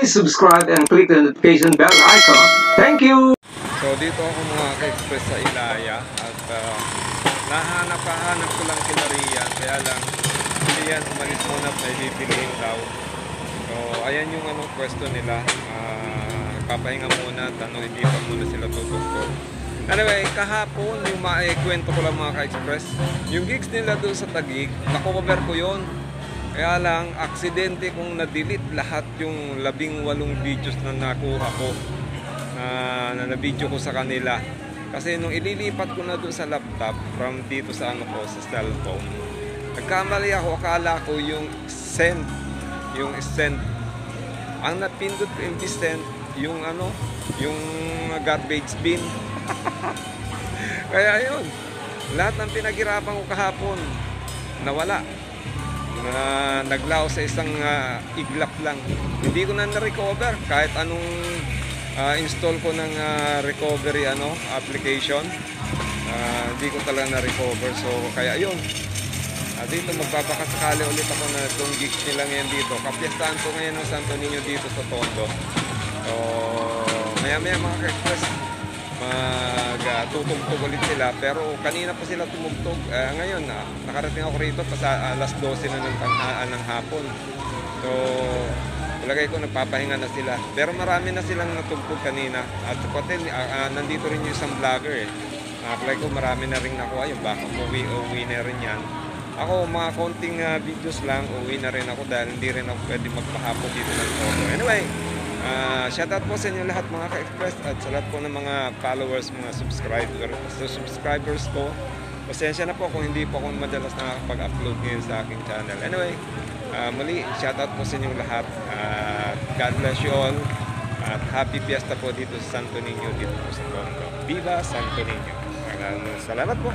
please subscribe and click the notification bell icon. Thank you! So dito ako mga ka-express sa Ilaya at nahanap ko lang kila Rian, kaya lang Rian umalis muna at may bibilihin daw. So ayan yung pwesto nila, papahinga muna at hindi pa muna sila tututok. Anyway, kahapon yung kwento ko lang mga ka-express, yung gigs nila doon sa Taguig, nakocover ko yon. Kaya lang, aksidente kong na-delete lahat yung 18 videos na nakuha ko, na na-video ko sa kanila. Kasi nung ililipat ko na doon sa laptop, from dito sa sa cellphone, nagkamali ako, akala ko yung send. Ang napindot ko yung send, yung yung garbage bin. Kaya yun, lahat ng pinaghirapan ko kahapon nawala, naglaw sa isang iglap lang. Hindi ko na na-recover kahit anong install ko ng recovery application, hindi ko talaga na-recover. So kaya yun, dito magpapakasakali ulit ako na itong gigs nila ngayon dito. Kapiyastahan ko ngayon ng Santo Niño dito sa Tondo. So maya mga ka-express, tutugtog ulit sila, pero kanina pa sila tumugtog. Ngayon nakarating ako rito pa alas 12 na ng hapon. So palagay ko nagpapahinga na sila, pero marami na silang natugtog kanina. At pati nandito rin yung isang vlogger palagay ko marami na rin nakuha yung baka uwi na rin yan. Ako mga konting videos lang, uwi na rin ako dahil hindi rin ako pwede magpahapon dito ng Tondo. Anyway, shoutout po sa inyo lahat mga ka-express at sa lahat po ng mga followers, mga subscribers ko. Pasensya na po kung hindi po ako madalas nakakapag-upload ngayon sa aking channel. Anyway, muli, shoutout po sa inyong lahat. God bless you all. At happy fiesta po dito sa Santo Niño, dito po sa Tondo. Viva Santo Niño! Salamat po!